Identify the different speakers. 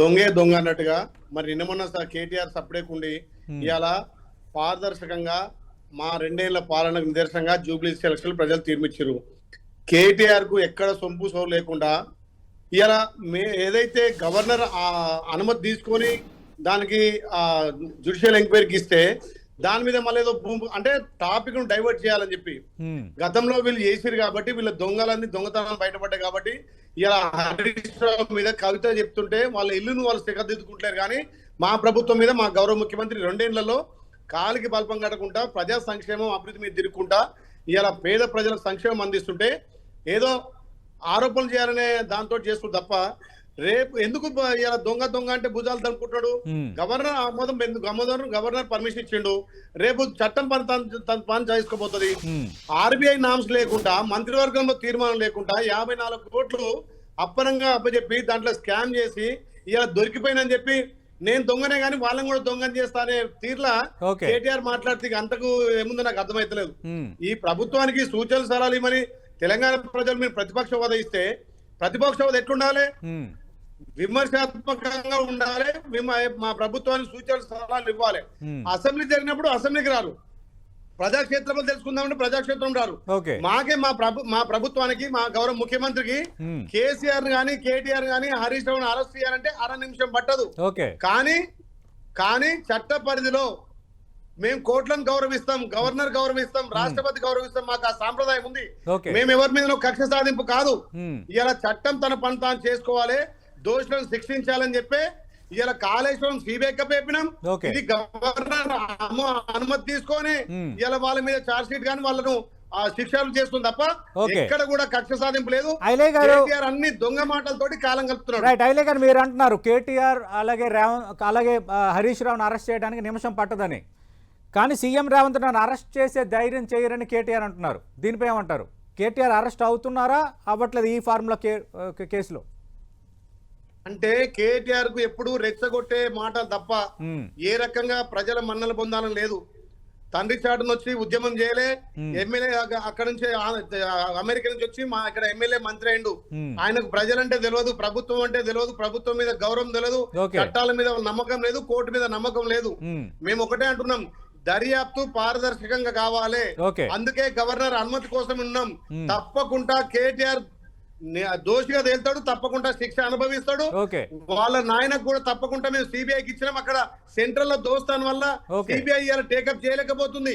Speaker 1: దొంగే దొంగ అన్నట్టుగా మరి నిన్న మొన్న కేటీఆర్ సపరేకుండి ఇవాళ పారదర్శకంగా మా రెండేళ్ల పాలనకు నిదర్శనంగా జూబ్లీ ఎలక్షన్ ప్రజలు తీర్మిచ్చారు. కేటీఆర్ కు ఎక్కడ సొంపు సోరు లేకుండా ఇవాళ ఏదైతే గవర్నర్ అనుమతి తీసుకొని దానికి జ్యుడిషియల్ ఎంక్వైరీకి ఇస్తే దాని మీద మళ్ళీ ఏదో అంటే టాపిక్ ను డైవర్ట్ చేయాలని చెప్పి గతంలో వీళ్ళు చేసిరు కాబట్టి వీళ్ళ దొంగలన్నీ దొంగతనాలు బయటపడ్డాయి కాబట్టి ఇలా హరీష్ రావు మీద కవిత చెప్తుంటే వాళ్ళ ఇల్లును వాళ్ళు సిగదిద్దుకుంటారు. కానీ మా ప్రభుత్వం మీద మా గౌరవ ముఖ్యమంత్రి రెండేళ్లలో కాలికి బల్పం కట్టకుండా ప్రజా సంక్షేమం అభివృద్ధి మీద తిరుగుకుంటా ఇలా పేద ప్రజలకు సంక్షేమం అందిస్తుంటే ఏదో ఆరోపణలు చేయాలనే దాంతో చేస్తూ తప్ప రేపు ఎందుకు ఇలా దొంగ దొంగ అంటే భుజాలు తనుకుంటున్నాడు. గవర్నర్ ఆమోదం గవర్నర్ పర్మిషన్ ఇచ్చిండు. రేపు చట్టం తన పని చేసుకోబోతుంది. ఆర్బీఐ నామ్స్ లేకుండా మంత్రివర్గంలో తీర్మానం లేకుండా 54 కోట్లు అప్పనంగా అప్పచెప్పి దాంట్లో స్కామ్ చేసి ఇలా దొరికిపోయినని చెప్పి నేను దొంగనే గానీ వాళ్ళని కూడా దొంగని చేస్తా అనే తీర్లా కేటీఆర్ మాట్లాడితే అంతకు ఏముందో నాకు అర్థమైతలేదు. ఈ ప్రభుత్వానికి సూచనలు సలహాలు ఇవ్వమని తెలంగాణ ప్రజలు మీరు ప్రతిపక్ష హోదా ఇస్తే ప్రతిపక్ష హోదా ఎట్లుండాలి? విమర్శాత్మకంగా ఉండాలి. మా ప్రభుత్వానికి సూచనలు సలహాలు ఇవ్వాలి. అసెంబ్లీ జరిగినప్పుడు అసెంబ్లీకి రారు. ప్రజాక్షేత్రంలో తెలుసుకుందామంటే ప్రజాక్షేత్రం రారు. మాకే మా ప్రభుత్వానికి మా గౌరవ ముఖ్యమంత్రికి కేసీఆర్ గాని కేటీఆర్ గాని హరీష్ రావుని అరెస్ట్ చేయాలంటే 1/2 నిమిషం పట్టదు. కానీ చట్ట పరిధిలో మేము కోర్టులను గౌరవిస్తాం, గవర్నర్ గౌరవిస్తాం, రాష్ట్రపతి గౌరవిస్తాం. మాకు ఆ సాంప్రదాయం ఉంది. మేము ఎవరి మీద కక్ష సాధింపు కాదు. ఇలా చట్టం తన పని తాను చేసుకోవాలి, దోషులను శిక్షించాలని చెప్పి ఇలా కాళేశ్వరం సిబిఐకి చెప్పినాం. ఇది గవర్నర్ అనుమతి తీసుకొని ఇలా వాళ్ళ మీద చార్జ్ షీట్ కానీ వాళ్ళను శిక్షలు చేస్తుంది తప్ప ఎక్కడ కూడా కక్ష సాధింపు లేదు. కేటీఆర్ అన్ని దొంగ మాటలతోటి కాలం కలుపుతున్నారు.
Speaker 2: మీరు అంటున్నారు కేటీఆర్ అలాగే హరీష్ రావును అరెస్ట్ చేయడానికి నిమిషం పట్టదని. కానీ సీఎం రేవంత్ నన్ను అరెస్ట్ చేసే ధైర్యం చేయరని కేటీఆర్ అంటున్నారు. దీనిపై ఏమంటారు? కేటీఆర్ అరెస్ట్ అవుతున్నారా అవ్వట్లేదు ఈ ఫార్ములా కేసులో?
Speaker 1: అంటే కేటీఆర్ కు ఎప్పుడు రెచ్చగొట్టే మాట తప్ప ఏ రకంగా ప్రజల మన్నలు పొందాలని లేదు. తండ్రి చాటును వచ్చి ఉద్యమం చేయలే. ఎమ్మెల్యే అక్కడ నుంచి అమెరికా నుంచి వచ్చి మా ఇక్కడ ఎమ్మెల్యే మంత్రి అయిండు. ఆయనకు ప్రజలంటే తెలియదు, ప్రభుత్వం అంటే తెలియదు, ప్రభుత్వం మీద గౌరవం తెలియదు, చట్టాల మీద నమ్మకం లేదు, కోర్టు మీద నమ్మకం లేదు. మేము ఒకటే అంటున్నాం, దర్యాప్తు పారదర్శకంగా కావాలి. అందుకే గవర్నర్ అనుమతి కోసం ఉన్నాం. తప్పకుండా కేటీఆర్ దోషిగా తేల్తాడు, తప్పకుండా శిక్ష అనుభవిస్తాడు. వాళ్ళ నాయనకు కూడా తప్పకుండా మేము సిబిఐకి ఇచ్చినాం. అక్కడ సెంట్రల్ లో దోస్తాన్ వల్ల సిబిఐ టేకప్ చేయలేకపోతుంది.